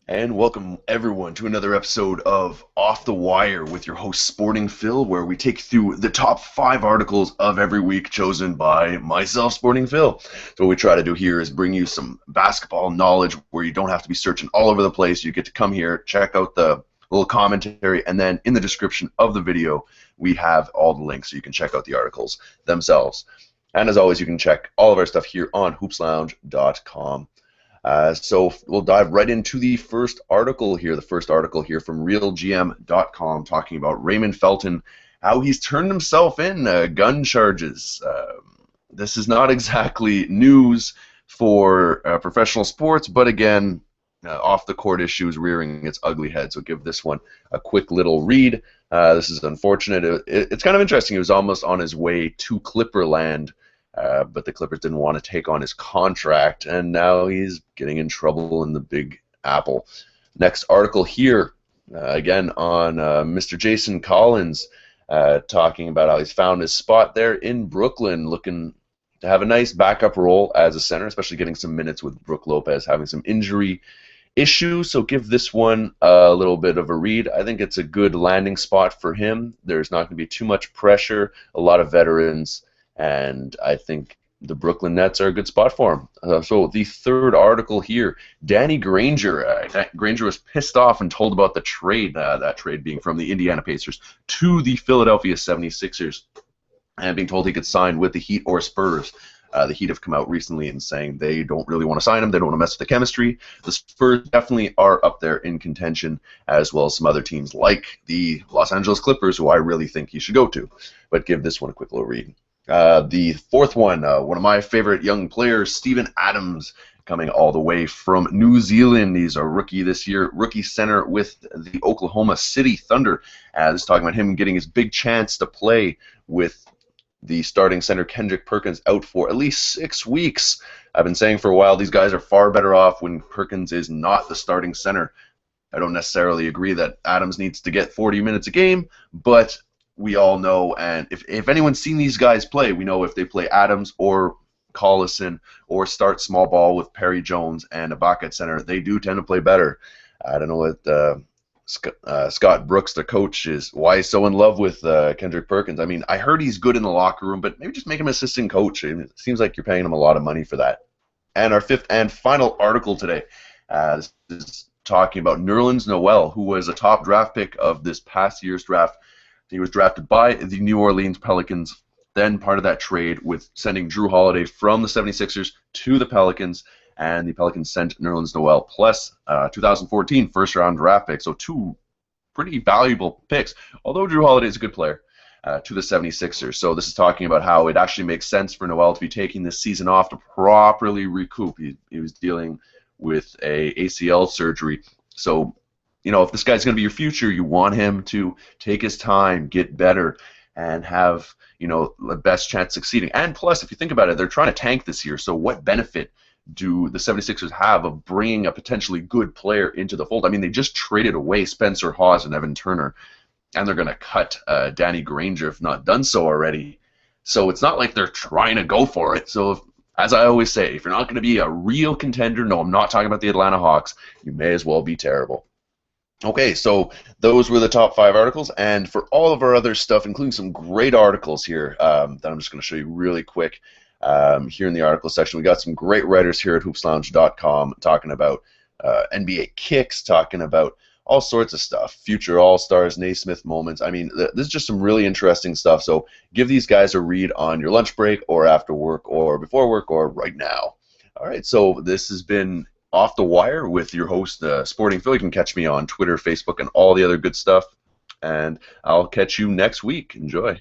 And welcome everyone to another episode of Off the Wire with your host Sporting Phil, where we take you through the top 5 articles of every week chosen by myself, Sporting Phil. So what we try to do here is bring you some basketball knowledge where you don't have to be searching all over the place. You get to come here, check out the little commentary, and then in the description of the video we have all the links so you can check out the articles themselves. And as always, you can check all of our stuff here on hoopslounge.com. So we'll dive right into the first article here. The first article here from RealGM.com talking about Raymond Felton, how he's turned himself in gun charges. This is not exactly news for professional sports, but again, off-the-court issues rearing its ugly head. So give this one a quick little read. This is unfortunate. It's kind of interesting. He was almost on his way to Clipperland. But the Clippers didn't want to take on his contract, and now he's getting in trouble in the Big Apple. Next article here, again on Mr. Jason Collins, talking about how he's found his spot there in Brooklyn, looking to have a nice backup role as a center, especially getting some minutes with Brook Lopez having some injury issues. So give this one a little bit of a read. I think it's a good landing spot for him. There's not going to be too much pressure, a lot of veterans, and I think the Brooklyn Nets are a good spot for him. So the third article here, Danny Granger. Granger was pissed off and told about the trade, that trade being from the Indiana Pacers to the Philadelphia 76ers, and being told he could sign with the Heat or Spurs. The Heat have come out recently and saying they don't really want to sign him. They don't want to mess with the chemistry. The Spurs definitely are up there in contention, as well as some other teams like the Los Angeles Clippers, who I really think he should go to. But give this one a quick little read. The fourth one of my favorite young players, Steven Adams, coming all the way from New Zealand. He's a rookie this year, rookie center with the Oklahoma City Thunder. This is talking about him getting his big chance to play with the starting center Kendrick Perkins out for at least 6 weeks. I've been saying for a while these guys are far better off when Perkins is not the starting center. I don't necessarily agree that Adams needs to get 40 minutes a game, but we all know, and if anyone's seen these guys play, we know if they play Adams or Collison or start small ball with Perry Jones and Ibaka at center, they do tend to play better. I don't know what Scott Brooks, the coach, why he's so in love with Kendrick Perkins. I mean, I heard he's good in the locker room, but maybe just make him assistant coach. It seems like you're paying him a lot of money for that. And our fifth and final article today, this is talking about Nerlens Noel, who was a top draft pick of this past year's draft. He was drafted by the New Orleans Pelicans, then part of that trade with sending Drew Holiday from the 76ers to the Pelicans, and the Pelicans sent Nerlens Noel plus 2014 first-round draft pick, so 2 pretty valuable picks, although Drew Holiday is a good player, to the 76ers. So this is talking about how it actually makes sense for Noel to be taking this season off to properly recoup. He was dealing with a ACL surgery, so if this guy's going to be your future, you want him to take his time, get better, and have, the best chance of succeeding. And plus, if you think about it, they're trying to tank this year, so what benefit do the 76ers have of bringing a potentially good player into the fold? I mean, they just traded away Spencer Hawes and Evan Turner, and they're going to cut Danny Granger if not done so already. So it's not like they're trying to go for it. So as I always say, if you're not going to be a real contender, no, I'm not talking about the Atlanta Hawks, you may as well be terrible. Okay, so those were the top 5 articles, and for all of our other stuff, including some great articles here that I'm just going to show you really quick here in the article section, we got some great writers here at hoopslounge.com talking about NBA kicks, talking about all sorts of stuff, future All-Stars, Naismith moments. I mean, this is just some really interesting stuff, so give these guys a read on your lunch break or after work or before work or right now. All right, so this has been Off the Wire with your host, Sporting Phil. You can catch me on Twitter, Facebook, and all the other good stuff. And I'll catch you next week. Enjoy.